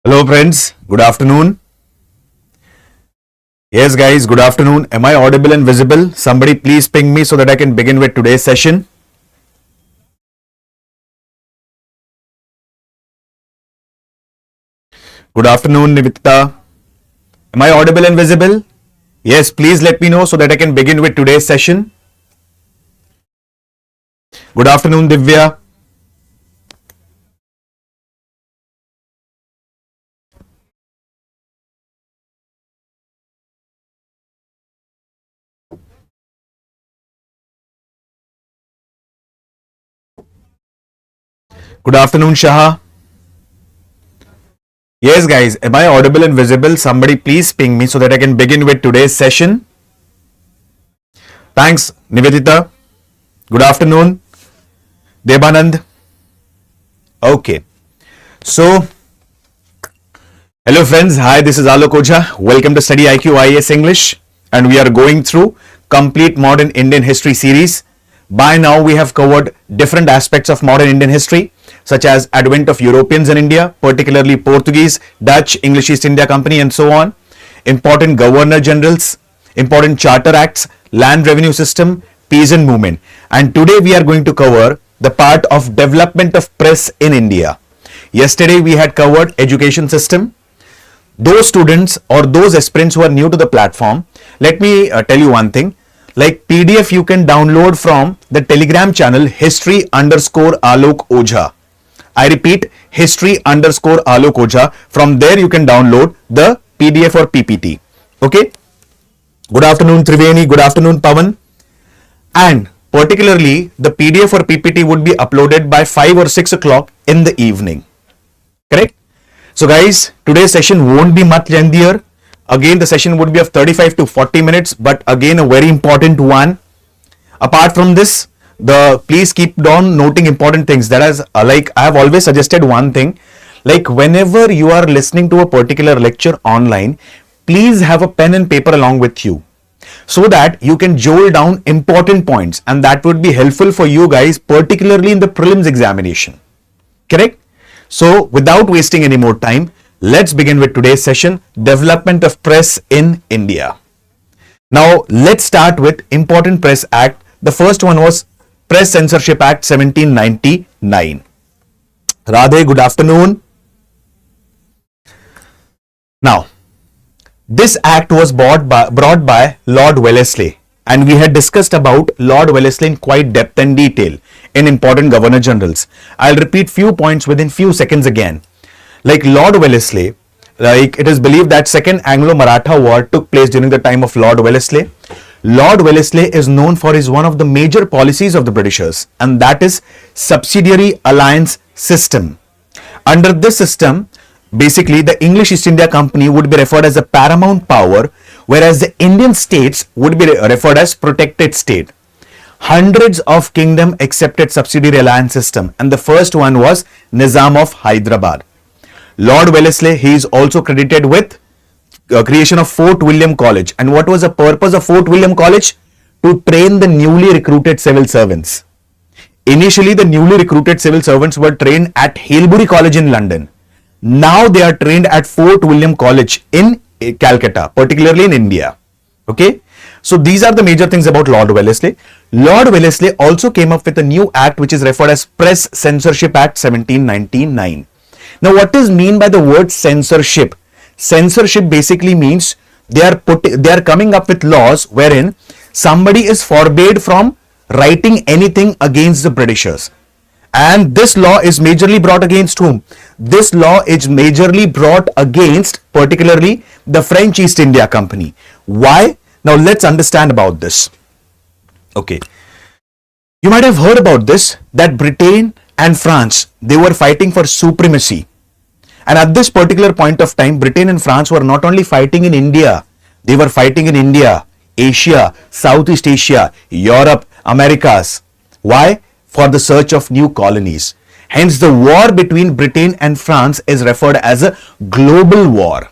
Hello friends, good afternoon. Yes guys, good afternoon. Am I audible and visible? Somebody please ping me so that I can begin with today's session. Good afternoon, Nivita. Am I audible and visible? Yes, please let me know so that I can begin with today's session. Good afternoon, Divya. Good afternoon, Shaha. Yes guys, am I audible and visible? Somebody please ping me so that I can begin with today's session. Thanks, Nivedita. Good afternoon, Debanand. Okay. So, hello friends. Hi, this is Alok Ojha. Welcome to StudyIQ IAS English. And we are going through complete modern Indian history series. By now, we have covered different aspects of modern Indian history, such as advent of Europeans in India, particularly Portuguese, Dutch, English East India Company, and so on. Important governor generals, important charter acts, land revenue system, peasant movement. And today we are going to cover the part of development of press in India. Yesterday we had covered education system. Those students or those aspirants who are new to the platform, let me tell you one thing. Like PDF you can download from the Telegram channel history_Alok Ojha. I repeat, history_Alok Ojha. From there you can download the PDF or PPT. Okay. Good afternoon, Triveni. Good afternoon, Pavan. And particularly the PDF or PPT would be uploaded by 5 or 6 o'clock in the evening. Correct? So guys, today's session won't be much lengthier. Again, the session would be of 35 to 40 minutes, but again, a very important one. Apart from this, please keep on noting important things. That is, like I have always suggested one thing, like whenever you are listening to a particular lecture online, please have a pen and paper along with you so that you can jot down important points, and that would be helpful for you guys, particularly in the prelims examination. Correct? So without wasting any more time, let's begin with today's session, development of press in India. Now let's start with important press act. The first one was Press Censorship Act 1799. Radhe, good afternoon. Now, this act was brought by Lord Wellesley, and we had discussed about Lord Wellesley in quite depth and detail in important governor generals. I'll repeat few points within few seconds again. Like Lord Wellesley, like it is believed that Second Anglo-Maratha War took place during the time of Lord Wellesley. Lord Wellesley is known for his one of the major policies of the Britishers, and that is subsidiary alliance system. Under this system, basically the English East India Company would be referred as a paramount power, whereas the Indian states would be referred as protected state. Hundreds of kingdom accepted subsidiary alliance system, and the first one was Nizam of Hyderabad. Lord Wellesley, he is also credited with creation of Fort William College. And what was the purpose of Fort William College? To train the newly recruited civil servants. Initially, the newly recruited civil servants were trained at Hailbury College in London. Now they are trained at Fort William College in Calcutta, particularly in India. Okay. So these are the major things about Lord Wellesley. Lord Wellesley also came up with a new act which is referred as Press Censorship Act 1799. Now, what is mean by the word censorship? Censorship basically means they are coming up with laws wherein somebody is forbade from writing anything against the Britishers. And this law is majorly brought against whom? This law is majorly brought against particularly the French East India Company. Why? Now let's understand about this. Okay. You might have heard about this, that Britain and France, they were fighting for supremacy. And at this particular point of time, Britain and France were not only fighting in India, they were fighting in India, Asia, Southeast Asia, Europe, Americas. Why? For the search of new colonies. Hence, the war between Britain and France is referred as a global war,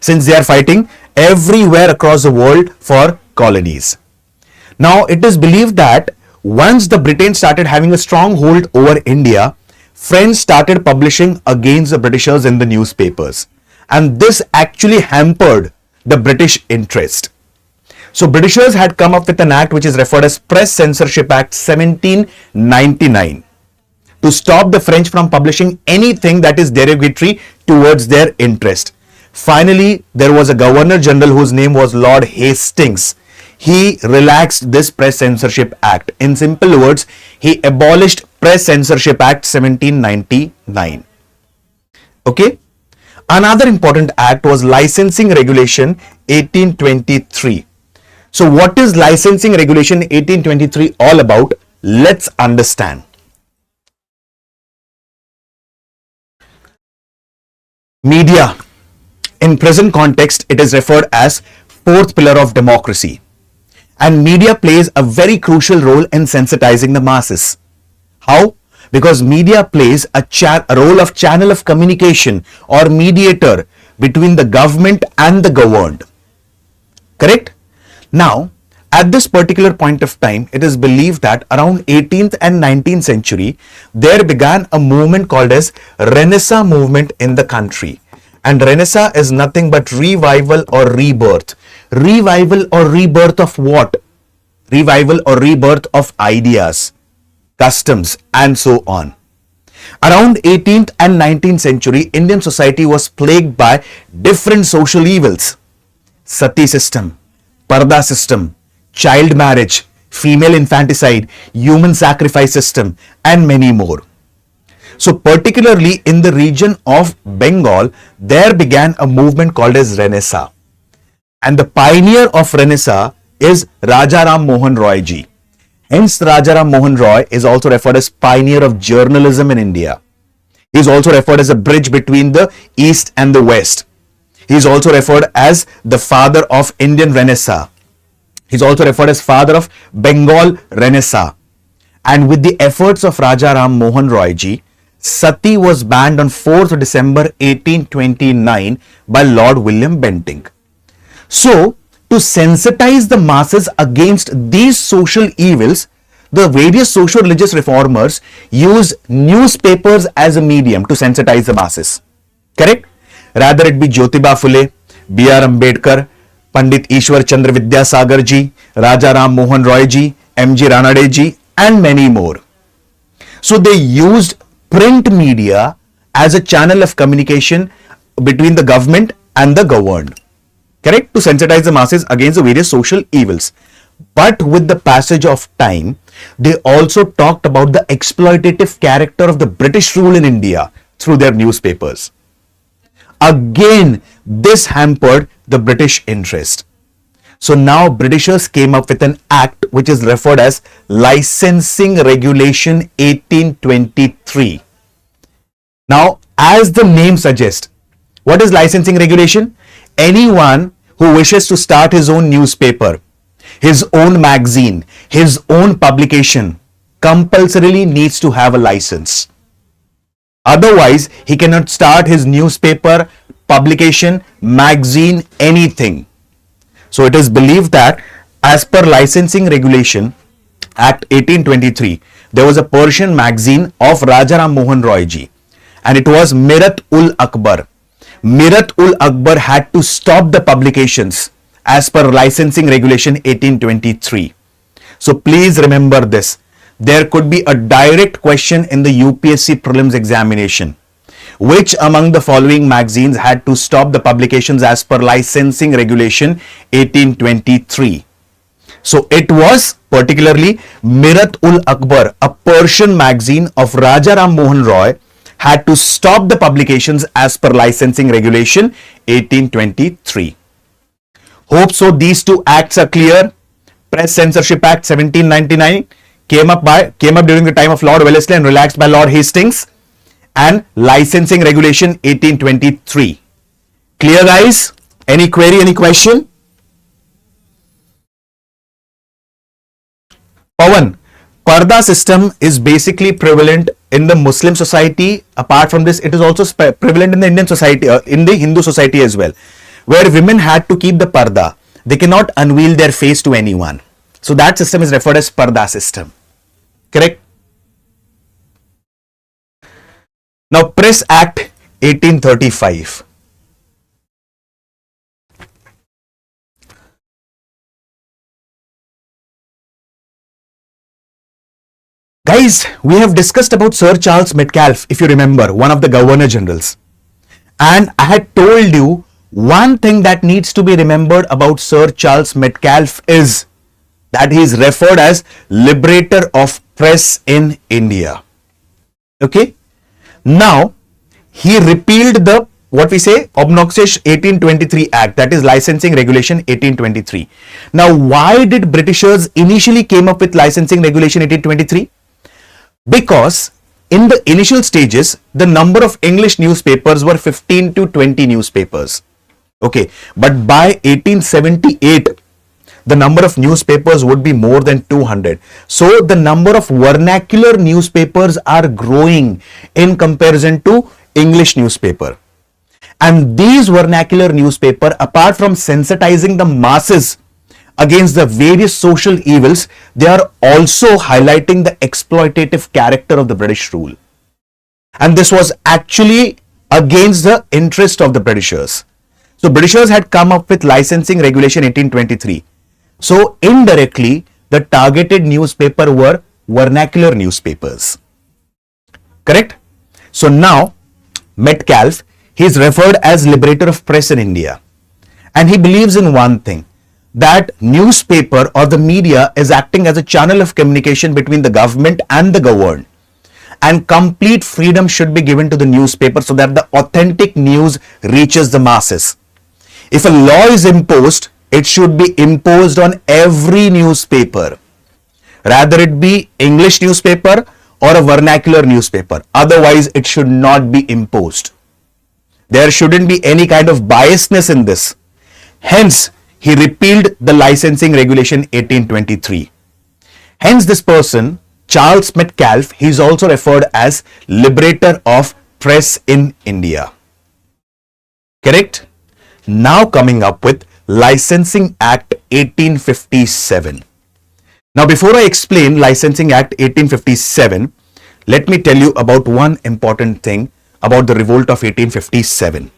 since they are fighting everywhere across the world for colonies. Now, it is believed that once the Britain started having a strong hold over India, French started publishing against the Britishers in the newspapers, and this actually hampered the British interest. So Britishers had come up with an act which is referred as Press Censorship Act 1799 to stop the French from publishing anything that is derogatory towards their interest. Finally, there was a Governor General whose name was Lord Hastings. He relaxed this Press Censorship Act. In simple words, he abolished Press Censorship Act 1799. Okay. Another important act was Licensing Regulation 1823. So what is Licensing Regulation 1823 all about? Let's understand. Media. In present context, it is referred as fourth pillar of democracy. And media plays a very crucial role in sensitizing the masses. How? Because media plays a role of channel of communication or mediator between the government and the governed. Correct? Now, at this particular point of time, it is believed that around 18th and 19th century, there began a movement called as Renaissance movement in the country. And Renaissance is nothing but revival or rebirth. Revival or rebirth of what? Revival or rebirth of ideas, customs, and so on. Around 18th and 19th century, Indian society was plagued by different social evils. Sati system, Parda system, child marriage, female infanticide, human sacrifice system, and many more. So particularly in the region of Bengal, there began a movement called as Renaissance. And the pioneer of Renaissance is Raja Ram Mohan Roy ji. Hence, Raja Ram Mohan Roy is also referred as pioneer of journalism in India. He is also referred as a bridge between the East and the West. He is also referred as the father of Indian Renaissance. He is also referred as father of Bengal Renaissance. And with the efforts of Raja Ram Mohan Roy ji, Sati was banned on 4th December 1829 by Lord William Bentinck. So, to sensitize the masses against these social evils, the various social religious reformers used newspapers as a medium to sensitize the masses. Correct? Rather it be Jyotiba Phule, B.R. Ambedkar, Pandit Ishwar Chandra Vidyasagar ji, Raja Ram Mohan Roy ji, M.G. Ranade ji, and many more. So they used print media as a channel of communication between the government and the governed. Correct? To sensitize the masses against the various social evils. But with the passage of time, they also talked about the exploitative character of the British rule in India through their newspapers. Again, this hampered the British interest. So now Britishers came up with an act which is referred as Licensing Regulation 1823. Now, as the name suggests, what is licensing regulation? Anyone who wishes to start his own newspaper, his own magazine, his own publication, compulsorily needs to have a license. Otherwise, he cannot start his newspaper, publication, magazine, anything. So it is believed that as per Licensing Regulation Act 1823, there was a Persian magazine of Raja Ram Mohan Roy ji, and it was Mirat ul Akbar. Mirat ul Akbar had to stop the publications as per Licensing Regulation 1823. So please remember this. There could be a direct question in the UPSC prelims examination. Which among the following magazines had to stop the publications as per Licensing Regulation 1823? So it was particularly Mirat ul Akbar, a Persian magazine of Raja Ram Mohan Roy, had to stop the publications as per Licensing Regulation 1823. Hope so these two acts are clear. Press Censorship Act 1799 came up during the time of Lord Wellesley and relaxed by Lord Hastings, and Licensing Regulation 1823. Clear, guys? Any query, any question? Pawan, Parda system is basically prevalent in the Muslim society. Apart from this, it is also prevalent in the Indian society, in the Hindu society as well, where women had to keep the parda. They cannot unveil their face to anyone. So that system is referred as Parda system. Correct? Now, Press Act 1835. Guys, we have discussed about Sir Charles Metcalfe, if you remember, one of the Governor Generals. And I had told you one thing that needs to be remembered about Sir Charles Metcalfe is that he is referred as liberator of press in India. Okay. Now, he repealed the, what we say, obnoxious 1823 Act, that is Licensing Regulation 1823. Now, why did Britishers initially came up with Licensing Regulation 1823? Because in the initial stages, the number of English newspapers were 15 to 20 newspapers. Okay, but by 1878, the number of newspapers would be more than 200. So the number of vernacular newspapers are growing in comparison to English newspaper. And these vernacular newspaper, apart from sensitizing the masses against the various social evils, they are also highlighting the exploitative character of the British rule. And this was actually against the interest of the Britishers. So Britishers had come up with Licensing Regulation 1823. So indirectly, the targeted newspaper were vernacular newspapers. Correct? So now, Metcalfe, he is referred as liberator of press in India. And he believes in one thing, that newspaper or the media is acting as a channel of communication between the government and the governed. And complete freedom should be given to the newspaper so that the authentic news reaches the masses. If a law is imposed, it should be imposed on every newspaper, rather it be English newspaper or a vernacular newspaper. Otherwise, it should not be imposed. There shouldn't be any kind of biasness in this. Hence, he repealed the Licensing Regulation 1823. Hence, this person, Charles Metcalfe, he is also referred as liberator of press in India. Correct? Now coming up with Licensing Act 1857. Now, before I explain Licensing Act 1857, let me tell you about one important thing about the revolt of 1857.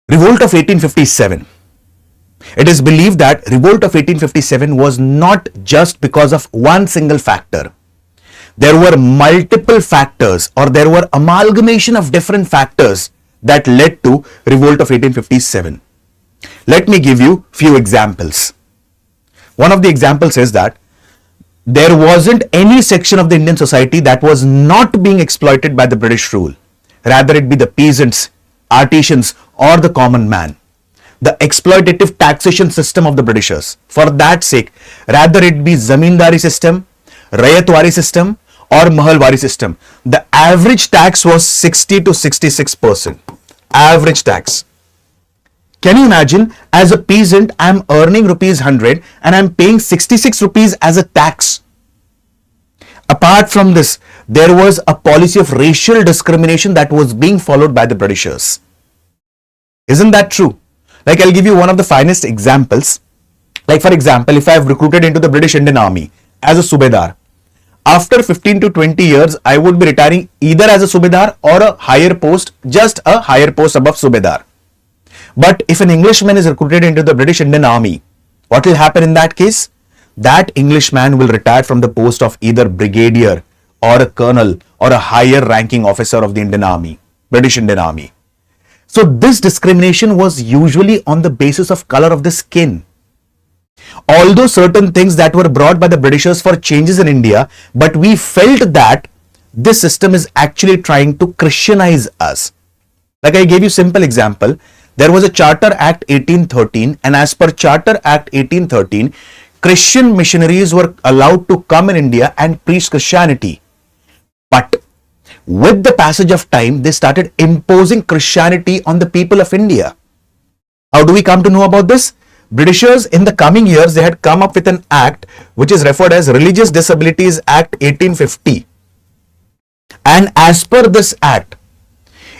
Revolt of 1857. It is believed that revolt of 1857 was not just because of one single factor. There were multiple factors, or there were amalgamation of different factors that led to revolt of 1857. Let me give you few examples. One of the examples is that there wasn't any section of the Indian society that was not being exploited by the British rule. Rather it be the peasants, artisans, or the common man. The exploitative taxation system of the Britishers. For that sake, rather it be zamindari system, rayatwari system, or mahalwari system, the average tax was 60 to 66%. Average tax. Can you imagine, as a peasant, I am earning rupees 100 and I am paying 66 rupees as a tax. Apart from this, there was a policy of racial discrimination that was being followed by the Britishers. Isn't that true? Like, I'll give you one of the finest examples. Like, for example, if I have recruited into the British Indian Army as a Subedar, after 15 to 20 years, I would be retiring either as a Subedar or a higher post, just a higher post above Subedar. But if an Englishman is recruited into the British Indian Army, what will happen in that case? That Englishman will retire from the post of either brigadier or a colonel or a higher ranking officer of the Indian Army, British Indian Army. So this discrimination was usually on the basis of color of the skin. Although certain things that were brought by the Britishers for changes in India, but we felt that this system is actually trying to Christianize us. Like I gave you simple example, there was a Charter Act 1813, and as per Charter Act 1813, Christian missionaries were allowed to come in India and preach Christianity. But with the passage of time, they started imposing Christianity on the people of India. How do we come to know about this? Britishers in the coming years, they had come up with an act which is referred as Religious Disabilities Act 1850. And as per this act,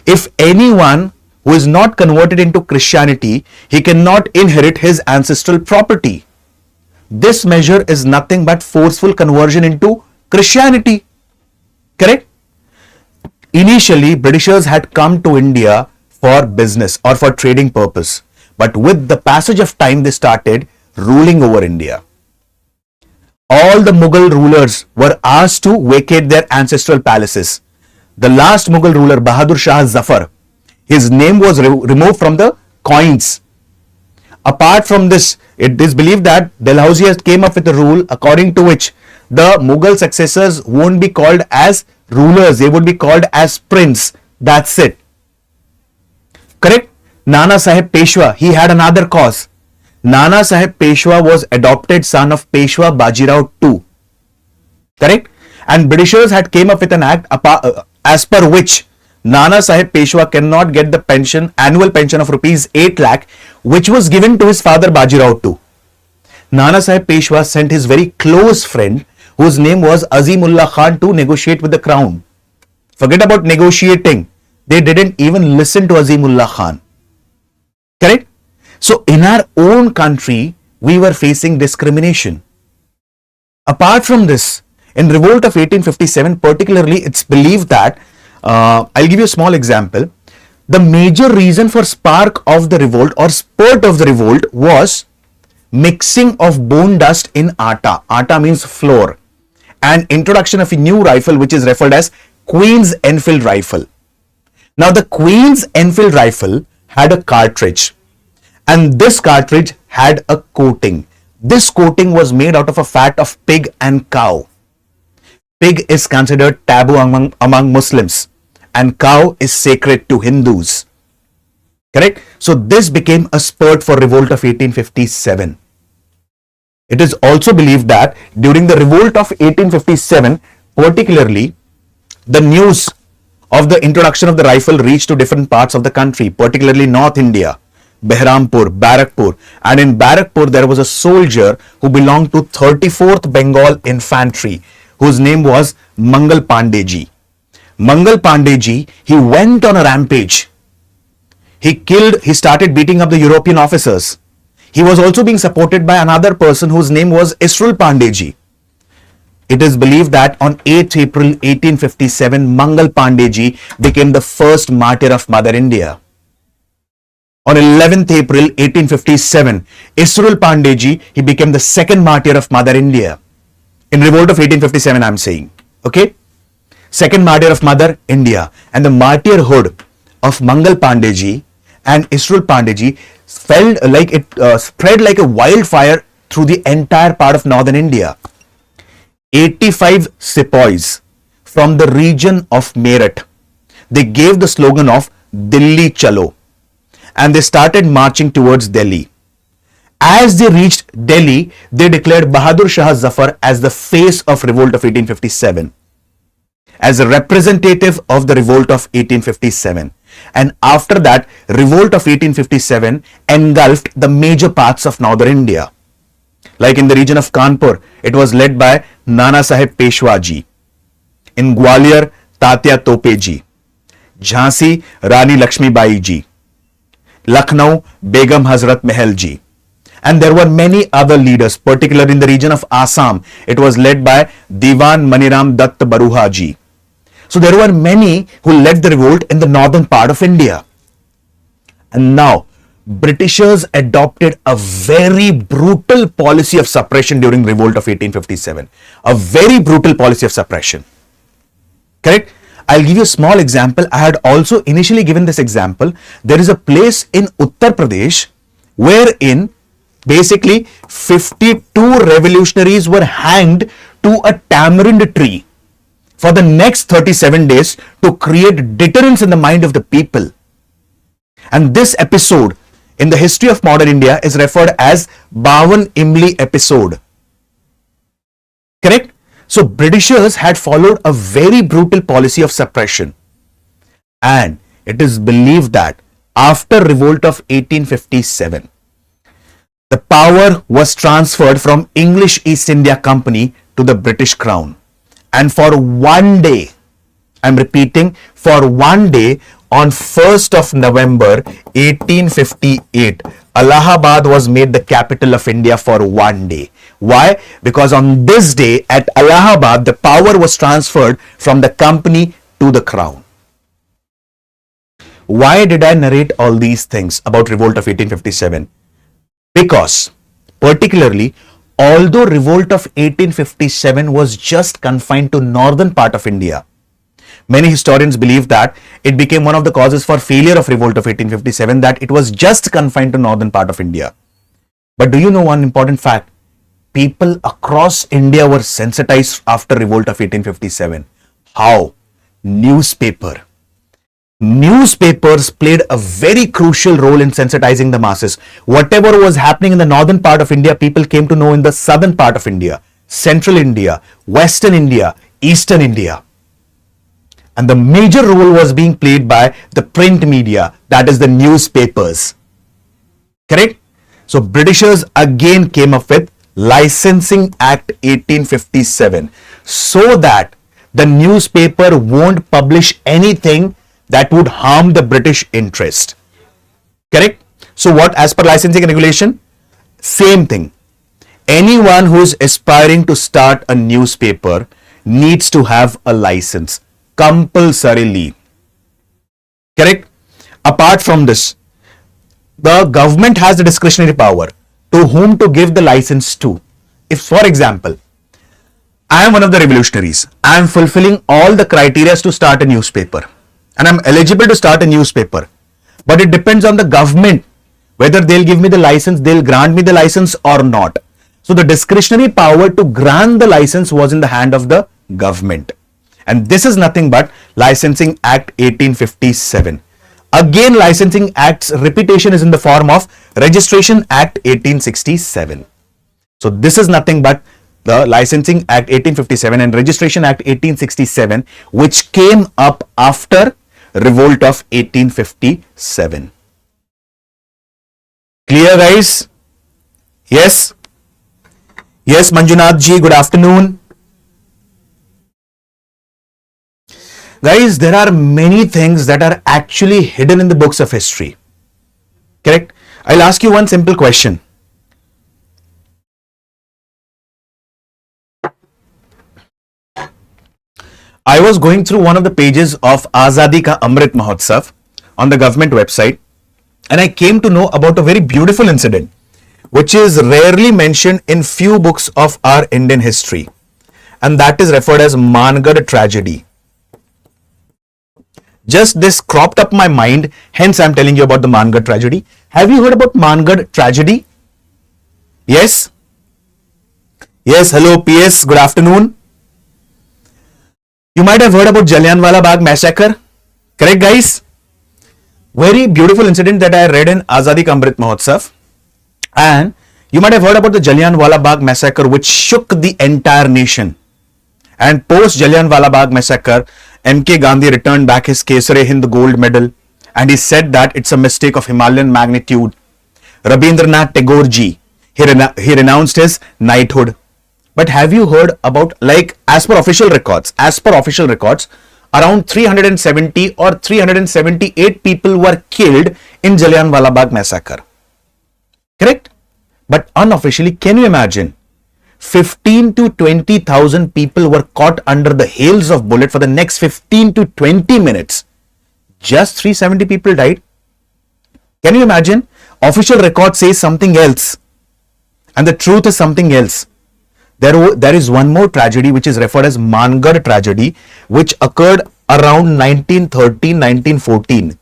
if anyone who is not converted into Christianity, he cannot inherit his ancestral property. This measure is nothing but forceful conversion into Christianity. Correct? Initially, Britishers had come to India for business or for trading purpose. But with the passage of time, they started ruling over India. All the Mughal rulers were asked to vacate their ancestral palaces. The last Mughal ruler, Bahadur Shah Zafar, his name was removed from the coins. Apart from this, it is believed that Dalhousie has came up with a rule according to which the Mughal successors won't be called as rulers, they would be called as prince. That's it. Correct? Nana Sahib Peshwa, he had another cause. Nana Sahib Peshwa was adopted son of Peshwa Bajirao II. Correct? And Britishers had came up with an act as per which Nana Sahib Peshwa cannot get the pension, annual pension of rupees 8 lakh, which was given to his father Bajirao II. Nana Sahib Peshwa sent his very close friend, whose name was Azimullah Khan, to negotiate with the crown. Forget about negotiating. They didn't even listen to Azimullah Khan. Correct? So in our own country, we were facing discrimination. Apart from this, in revolt of 1857, particularly, it's believed that, I'll give you a small example. The major reason for spark of the revolt or spurt of the revolt was mixing of bone dust in atta. Atta means flour. And introduction of a new rifle which is referred as Queen's Enfield rifle. Now the Queen's Enfield rifle had a cartridge, and this cartridge had a coating. This coating was made out of a fat of pig and cow. Pig is considered taboo among Muslims, and cow is sacred to Hindus. Correct? So this became a spurt for revolt of 1857. It is also believed that during the revolt of 1857, particularly, the news of the introduction of the rifle reached to different parts of the country, particularly North India, Behrampur, Barakpur, and in Barakpur there was a soldier who belonged to 34th Bengal Infantry, whose name was Mangal Pandey. Mangal Pandey, he went on a rampage. He started beating up the European officers. He was also being supported by another person whose name was Israel Pandey. It is believed that on 8th April 1857, Mangal Pandey became the first martyr of Mother India. On 11th April 1857, Israel Pandey, he became the second martyr of Mother India. In revolt of 1857, I'm saying. Okay? Second martyr of Mother India. And the martyrhood of Mangal Pandey and Israel Pandey felt like it spread like a wildfire through the entire part of northern India. 85 sepoys from the region of Meerut, they gave the slogan of Dilli Chalo, and they started marching towards Delhi. As they reached Delhi, they declared Bahadur Shah Zafar as the face of revolt of 1857, as a representative of the revolt of 1857. And after that, revolt of 1857 engulfed the major parts of northern India. Like in the region of Kanpur, it was led by Nana Sahib Peshwa ji. In Gwalior, Tatya Tope ji. Jhansi, Rani Lakshmi Bai ji. Lucknow, Begum Hazrat Mahal ji. And there were many other leaders, particularly in the region of Assam. It was led by Diwan Maniram Dutt Baruha ji. So there were many who led the revolt in the northern part of India. And now, Britishers adopted a very brutal policy of suppression during revolt of 1857. A very brutal policy of suppression. Correct? I'll give you a small example. I had also initially given this example. There is a place in Uttar Pradesh wherein basically 52 revolutionaries were hanged to a tamarind tree for the next 37 days to create deterrence in the mind of the people. And this episode in the history of modern India is referred as Bawan Imli episode. Correct? So Britishers had followed a very brutal policy of suppression. And it is believed that after revolt of 1857, the power was transferred from English East India Company to the British Crown. And for one day, I'm repeating, for one day, on 1st of November 1858, Allahabad was made the capital of India for one day. Why? Because on this day at Allahabad, the power was transferred from the company to the crown. Why did I narrate all these things about revolt of 1857? Because, particularly, although revolt of 1857 was just confined to northern part of India, many historians believe that it became one of the causes for failure of revolt of 1857, that it was just confined to northern part of India. But do you know one important fact? People across India were sensitized after revolt of 1857. How? Newspapers played a very crucial role in sensitizing the masses. Whatever was happening in the northern part of India, people came to know in the southern part of India, central India, western India, eastern India. And the major role was being played by the print media, that is the newspapers. Correct? So Britishers again came up with Licensing Act 1857 so that the newspaper won't publish anything that would harm the British interest. Correct? So what, as per licensing regulation? Same thing. Anyone who is aspiring to start a newspaper needs to have a license compulsorily. Correct? Apart from this, the government has the discretionary power to whom to give the license to. If, for example, I am one of the revolutionaries, I am fulfilling all the criteria to start a newspaper and I am eligible to start a newspaper, but it depends on the government whether they'll give me the license, they'll grant me the license or not. So the discretionary power to grant the license was in the hand of the government. And this is nothing but Licensing Act 1857. Again, Licensing Act's repetition is in the form of Registration Act 1867. So this is nothing but the Licensing Act 1857 and Registration Act 1867, which came up after Revolt of 1857. Clear, guys? Yes? Yes, Manjunath ji, good afternoon. Guys, there are many things that are actually hidden in the books of history. Correct? I'll ask you one simple question. I was going through one of the pages of Azadi Ka Amrit Mahotsav on the government website, and I came to know about a very beautiful incident which is rarely mentioned in few books of our Indian history, and that is referred as Mangad tragedy. Just this cropped up my mind, hence I'm telling you about the Mangad tragedy. Have you heard about Mangad tragedy? Yes? Yes, hello PS, good afternoon. You might have heard about Jallianwala Bagh massacre. Correct, guys? Very beautiful incident that I read in Azadi Ka Amrit Mahotsav. And you might have heard about the Jallianwala Bagh massacre, which shook the entire nation. And post Jallianwala Bagh massacre, M.K. Gandhi returned back his Kesare Hind gold medal, and he said that it's a mistake of Himalayan magnitude. Rabindranath Tagore ji, he renounced his knighthood. But have you heard about, like, as per official records, around 370 or 378 people were killed in Jallianwala Bagh massacre. Correct? But unofficially, can you imagine? 15 to 20,000 people were caught under the hails of bullets for the next 15 to 20 minutes. Just 370 people died. Can you imagine? Official record says something else, and the truth is something else. There is one more tragedy which is referred as Mangad tragedy, which occurred around 1913-1914,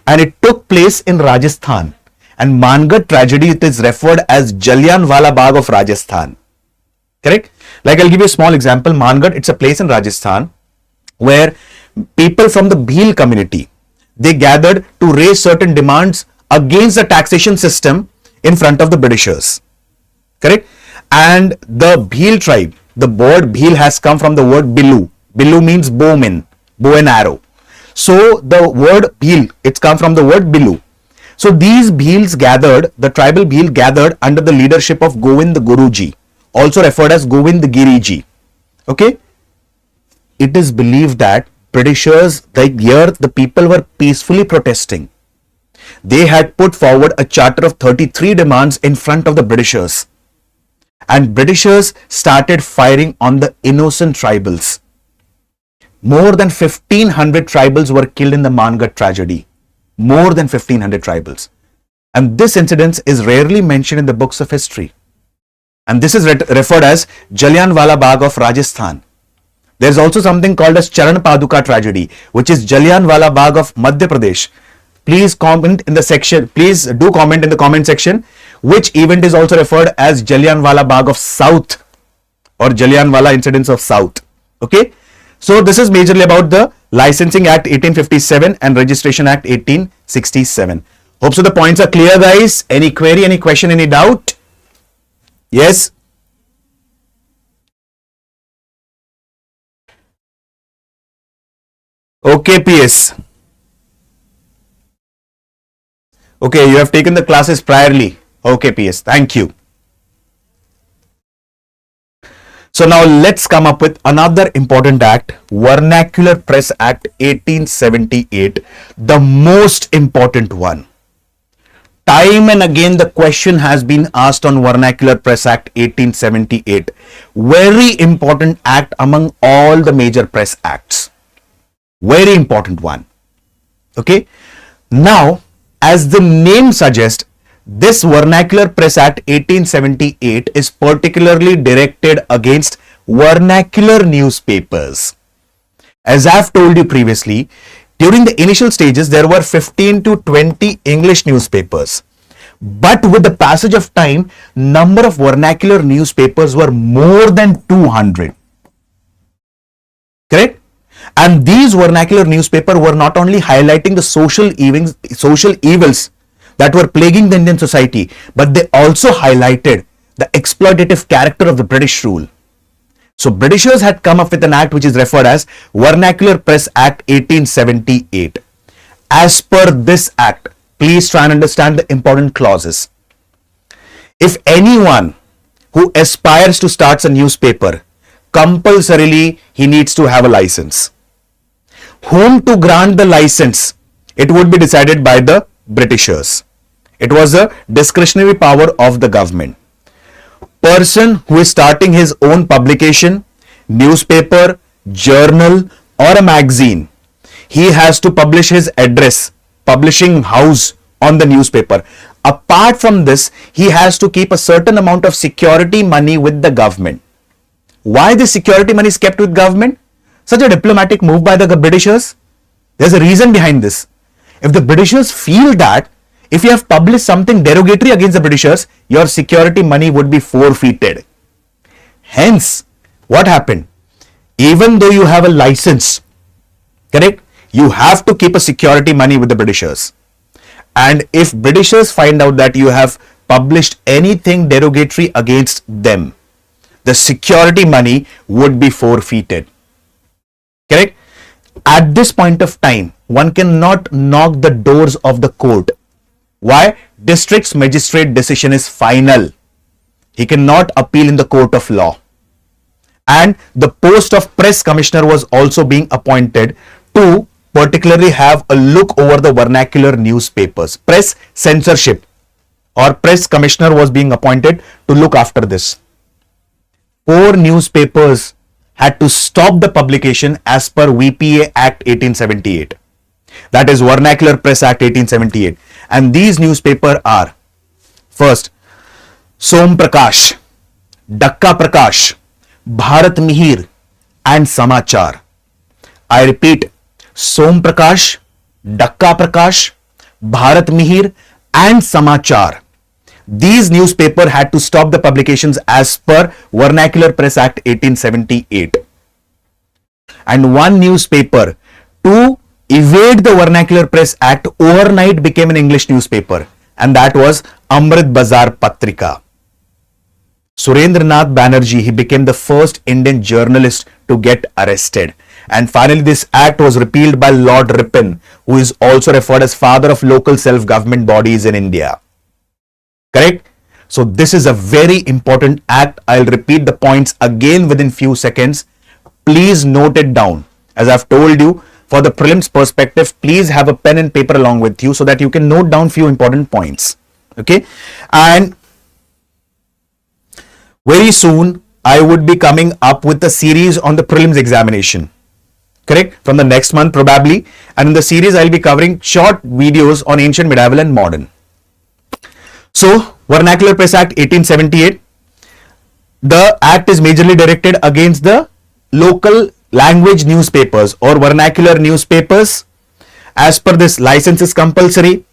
and it took place in Rajasthan. And Mangad tragedy, it is referred as Jallianwala Bagh of Rajasthan. Correct? Like, I'll give you a small example. Mangad, it's a place in Rajasthan where people from the Bhil community, they gathered to raise certain demands against the taxation system in front of the Britishers. Correct? And the Bhil tribe, the word Bhil has come from the word Bilu. Bilu means bowman, bow and arrow. So the word Bhil, it's come from the word Bilu. So these Bhils gathered, the tribal Bhil gathered under the leadership of Govind Guruji, also referred as Govind Giriji. Okay? It is believed that Britishers, the year the people were peacefully protesting, they had put forward a charter of 33 demands in front of the Britishers. and Britishers started firing on the innocent tribals. More than 1500 tribals were killed in the Mangat tragedy. More than 1500 tribals. And this incident is rarely mentioned in the books of history. And this is referred as Jallianwala Bagh of Rajasthan. There is also something called as Charan Paduka tragedy, which is Jallianwala Bagh of Madhya Pradesh. Please comment in the section. Please do comment in the comment section which event is also referred as Jallianwala Bagh of South or Jallianwala incidents of South. Okay. So this is majorly about the Licensing Act 1857 and Registration Act 1867. Hope so the points are clear, guys. Any query, any question, any doubt? Yes. Okay, PS. Okay, you have taken the classes priorly. Okay, PS. Thank you. So now let's come up with another important act, Vernacular Press Act 1878, the most important one. Time and again the question has been asked on Vernacular Press Act 1878. Very important act among all the major press acts. Very important one. Okay. Now, as the name suggests, this Vernacular Press Act 1878 is particularly directed against vernacular newspapers. As I've told you previously, during the initial stages, there were 15 to 20 English newspapers. But with the passage of time, number of vernacular newspapers were more than 200. Correct? And these vernacular newspapers were not only highlighting the social evils that were plaguing the Indian society, but they also highlighted the exploitative character of the British rule. So Britishers had come up with an act which is referred as Vernacular Press Act 1878. As per this act, please try and understand the important clauses. If anyone who aspires to start a newspaper, compulsorily he needs to have a license. Whom to grant the license, it would be decided by the Britishers. It was a discretionary power of the government. Person who is starting his own publication, newspaper, journal or a magazine, he has to publish his address, publishing house on the newspaper. Apart from this, he has to keep a certain amount of security money with the government. Why the security money is kept with government? Such a diplomatic move by the Britishers. There's a reason behind this. If the Britishers feel that if you have published something derogatory against the Britishers, your security money would be forfeited. Hence, what happened? Even though you have a license, correct, you have to keep a security money with the Britishers. And if Britishers find out that you have published anything derogatory against them, the security money would be forfeited. Correct? At this point of time, one cannot knock the doors of the court. Why? District magistrate decision is final. He cannot appeal in the court of law. And the post of press commissioner was also being appointed to particularly have a look over the vernacular newspapers. Press censorship or press commissioner was being appointed to look after this. 4 newspapers had to stop the publication as per VPA Act 1878. That is Vernacular Press Act 1878. And these newspapers are, first, Som Prakash, Dakka Prakash, Bharat Mihir and Samachar. I repeat, Som Prakash, Dakka Prakash, Bharat Mihir and Samachar. These newspapers had to stop the publications as per Vernacular Press Act 1878. And one newspaper to evade the Vernacular Press Act overnight became an English newspaper, and that was Amrit Bazar Patrika. Surendranath Banerjee, he became the first Indian journalist to get arrested. And finally, this act was repealed by Lord Ripon, who is also referred as father of local self-government bodies in India. Correct? So this is a very important act. I'll repeat the points again within few seconds. Please note it down. As I've told you, for the prelims perspective, please have a pen and paper along with you so that you can note down few important points. Okay? And Very soon, I would be coming up with a series on the prelims examination. Correct? From the next month probably. And in the series, I'll be covering short videos on ancient, medieval and modern. So, Vernacular Press Act 1878. The act is majorly directed against the local language newspapers or vernacular newspapers. As per this, license is compulsory.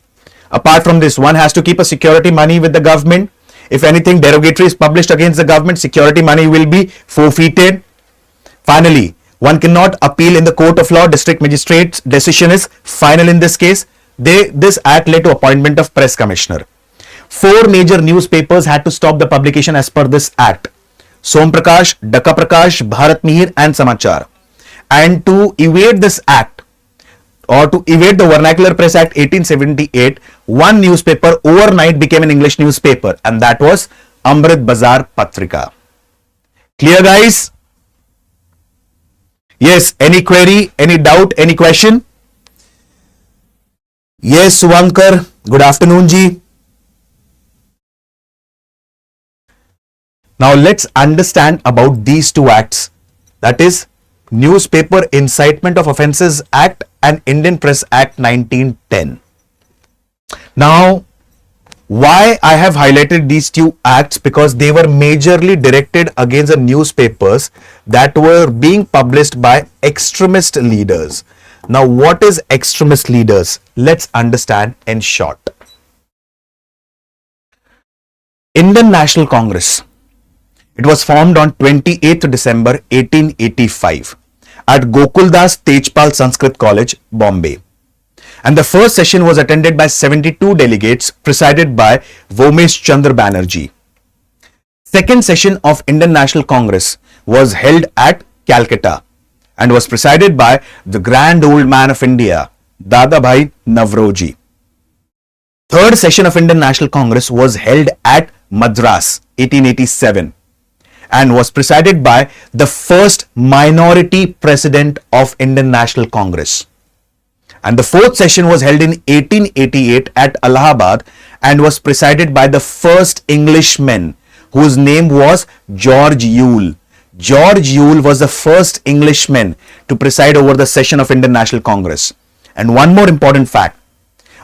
Apart from this, one has to keep a security money with the government. If anything derogatory is published against the government, security money will be forfeited. Finally, one cannot appeal in the court of law. District magistrate's decision is final in this case. This act led to appointment of press commissioner. 4 major newspapers had to stop the publication as per this act. Som Prakash, Daka Prakash, Bharat Mihir and Samachar. And to evade this act, or to evade the Vernacular Press Act 1878, one newspaper overnight became an English newspaper, and that was Amrit Bazar Patrika. Clear, guys? Yes, any query, any doubt, any question? Yes, Suvankar, good afternoon, ji. Now let's understand about these two acts, that is Newspaper Incitement of Offences Act and Indian Press Act 1910. Now, why I have highlighted these two acts? Because they were majorly directed against the newspapers that were being published by extremist leaders. Now, what is extremist leaders? Let's understand in short. Indian National Congress. It was formed on 28th December 1885 at Gokuldas Tejpal Sanskrit College, Bombay. And the first session was attended by 72 delegates presided by Vomesh Chandra Banerjee. Second session of Indian National Congress was held at Calcutta and was presided by the Grand Old Man of India, Dadabhai Navroji. Third session of Indian National Congress was held at Madras, 1887. And was presided by the first minority president of Indian National Congress. And the fourth session was held in 1888 at Allahabad and was presided by the first Englishman whose name was George Yule. George Yule was the first Englishman to preside over the session of Indian National Congress. And one more important fact,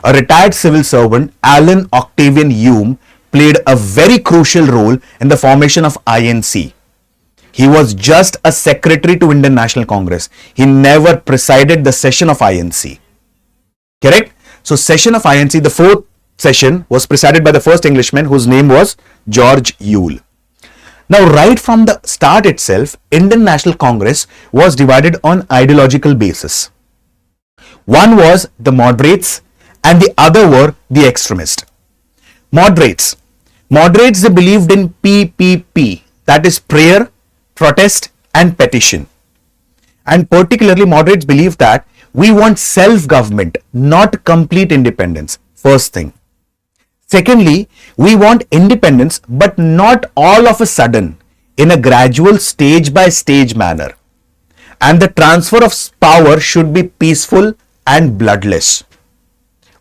a retired civil servant, Alan Octavian Hume, played a very crucial role in the formation of INC. He was just a secretary to Indian National Congress. He never presided the session of INC. Correct? So session of INC, the fourth session, was presided by the first Englishman whose name was George Yule. Now, right from the start itself, Indian National Congress was divided on ideological basis. One was the moderates and the other were the extremists. Moderates, they believed in PPP, that is prayer, protest and petition. And particularly moderates believe that we want self-government, not complete independence. First thing. Secondly, we want independence, but not all of a sudden, in a gradual stage by stage manner. And the transfer of power should be peaceful and bloodless.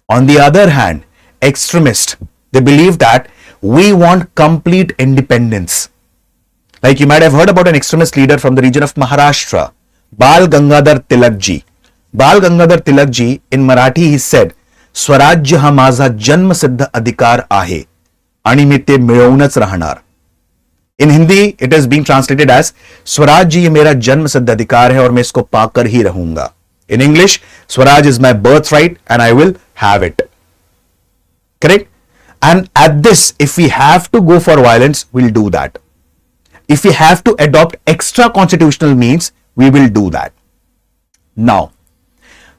On the other hand, extremists, they believe that we want complete independence. Like you might have heard about an extremist leader from the region of Maharashtra, Bal Gangadhar Tilak ji. Bal Gangadhar Tilak ji, in Marathi he said, Swarajya ha माझा जन्मसिद्ध अधिकार आहे आणि मी ते मिळवूनच राहणार. In Hindi, it is being translated as Swaraj ये मेरा जन्मसिद्ध अधिकार है और मैं इसको पाकर ही रहूंगा. In English, Swaraj is my birthright and I will have it. Correct? And at this, if we have to go for violence, we'll do that. If we have to adopt extra constitutional means, we will do that. Now,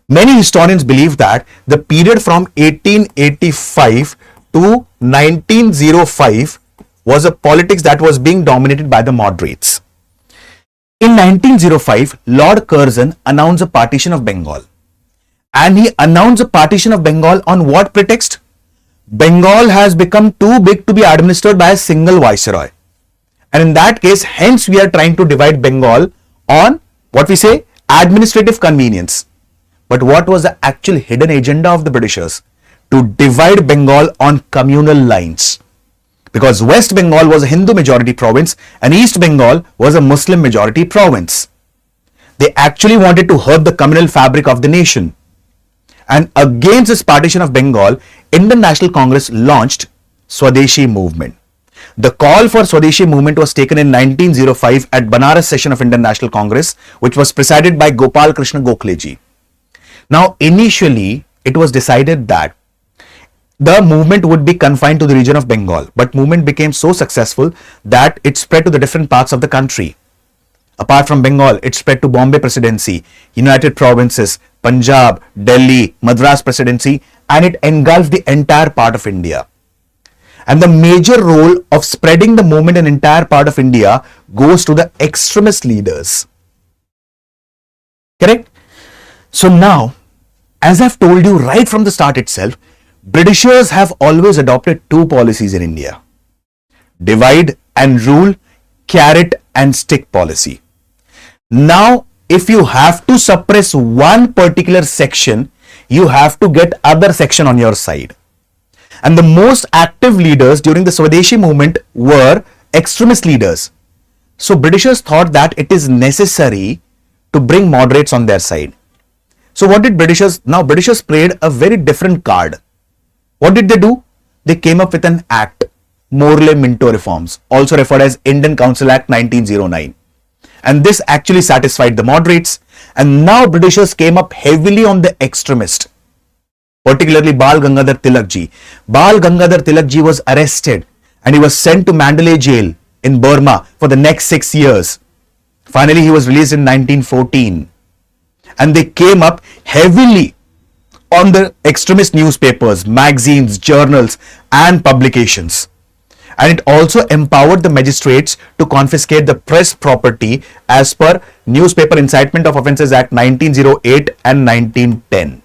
many historians believe that the period from 1885 to 1905 was a politics that was being dominated by the moderates. In 1905, Lord Curzon announced a partition of Bengal. And he announced a partition of Bengal on what pretext? Bengal has become too big to be administered by a single viceroy. And in that case, hence we are trying to divide Bengal on what we say administrative convenience. But what was the actual hidden agenda of the Britishers? To divide Bengal on communal lines. because West Bengal was a Hindu majority province and East Bengal was a Muslim majority province. They actually wanted to hurt the communal fabric of the nation. And against this partition of Bengal, Indian National Congress launched Swadeshi movement. The call for Swadeshi movement was taken in 1905 at Banaras session of Indian National Congress, which was presided by Gopal Krishna Gokhale ji. Now, initially, it was decided that the movement would be confined to the region of Bengal, but movement became so successful that it spread to the different parts of the country. Apart from Bengal, it spread to Bombay Presidency, United Provinces, Punjab, Delhi, Madras Presidency, and it engulfed the entire part of India. And the major role of spreading the movement in entire part of India goes to the extremist leaders. Correct? So now, as I've told you right from the start itself, Britishers have always adopted two policies in India: divide and rule, carrot and stick policy. Now, if you have to suppress one particular section, you have to get other section on your side. And the most active leaders during the Swadeshi movement were extremist leaders. So Britishers thought that it is necessary to bring moderates on their side. So what did Britishers? Now Britishers played a very different card. What did they do? They came up with an act, Morley-Minto reforms, also referred as Indian Council Act 1909. And this actually satisfied the moderates. And now Britishers came up heavily on the extremist, particularly Bal Gangadhar Tilak ji. Bal Gangadhar Tilak ji was arrested and he was sent to Mandalay jail in Burma for the next 6 years. Finally, he was released in 1914. And they came up heavily on the extremist newspapers, magazines, journals, and publications. And it also empowered the magistrates to confiscate the press property as per Newspaper Incitement of Offences Act 1908 and 1910.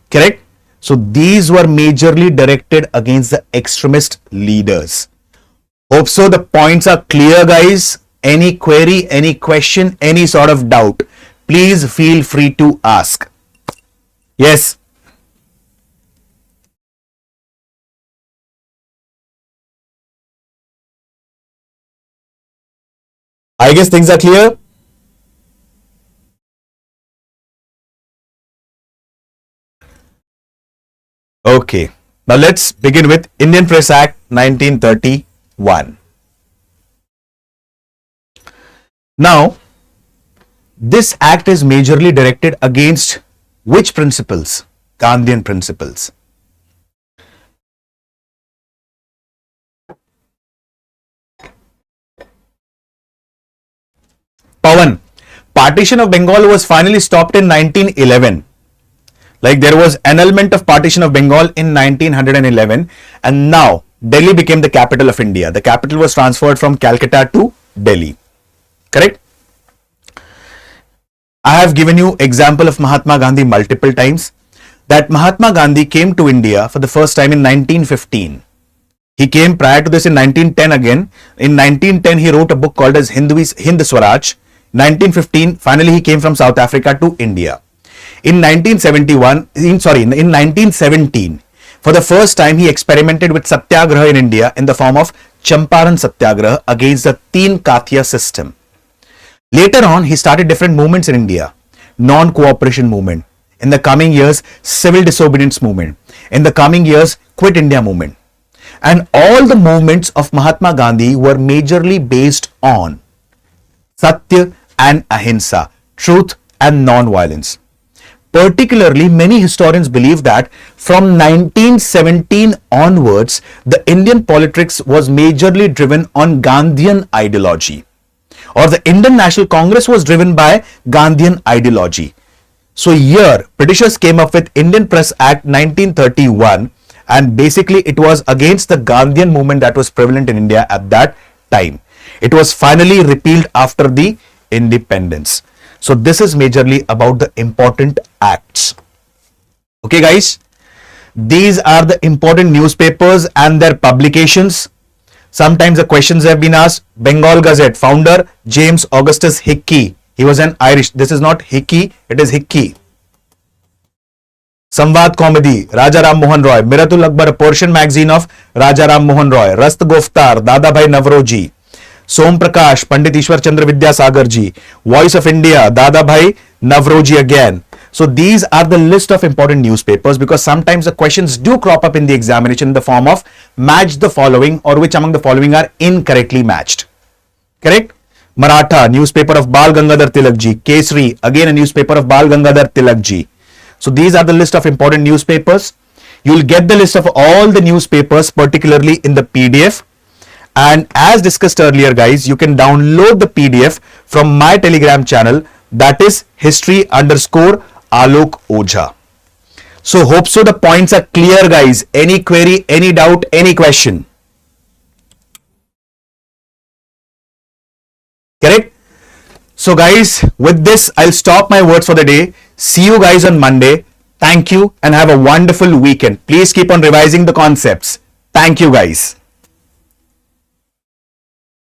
Correct? So these were majorly directed against the extremist leaders. Hope so the points are clear, guys. Any query, any question, any sort of doubt, please feel free to ask. Yes. I guess things are clear. Okay. Now let's begin with Indian Press Act 1931. Now, this act is majorly directed against which principles? Gandhian principles. Pawan, partition of Bengal was finally stopped in 1911. Like there was annulment of partition of Bengal in 1911 and now Delhi became the capital of India. The capital was transferred from Calcutta to Delhi. Correct? I have given you example of Mahatma Gandhi multiple times. That Mahatma Gandhi came to India for the first time in 1915. He came prior to this in 1910 again. In 1910 he wrote a book called as Hind Swaraj. 1915 finally he came from South Africa to India. In 1917, for the first time he experimented with Satyagraha in India in the form of Champaran Satyagraha against the Teen Kathia system. Later on, he started different movements in India. Non-cooperation movement. In the coming years, civil disobedience movement. In the coming years, Quit India movement. And all the movements of Mahatma Gandhi were majorly based on Satya and Ahimsa, truth and non-violence. Particularly, many historians believe that from 1917 onwards, the Indian politics was majorly driven on Gandhian ideology, or the Indian National Congress was driven by Gandhian ideology. So here, Britishers came up with Indian Press Act 1931 and basically it was against the Gandhian movement that was prevalent in India at that time. It was finally repealed after the independence. So this is majorly about the important acts. Okay guys, these are the important newspapers and their publications. Sometimes the questions have been asked. Bengal Gazette, founder James Augustus Hickey. He was an Irish. This is not Hickey, it is Hickey. Samvad Comedy, Raja Ram Mohan Roy, Miratul Akbar, a portion magazine of Raja Ram Mohan Roy, Rast Goftar, Dadabhai Navroji, Som Prakash, Pandit Ishwar Chandra Vidyasagar ji, Voice of India, Dadabhai Navroji again. So these are the list of important newspapers, because sometimes the questions do crop up in the examination in the form of match the following, or which among the following are incorrectly matched. Correct? Maratha, newspaper of Bal Gangadhar Tilak ji. Kesari, again a newspaper of Bal Gangadhar Tilak ji. So these are the list of important newspapers. You will get the list of all the newspapers, particularly in the PDF. And as discussed earlier, guys, you can download the PDF from my Telegram channel, that is history_Alok Ojha. So hope so the points are clear, guys. Any query, any doubt, any question? Correct? So guys, with this, I'll stop my words for the day. See you guys on Monday. Thank you and have a wonderful weekend. Please keep on revising the concepts. Thank you, guys.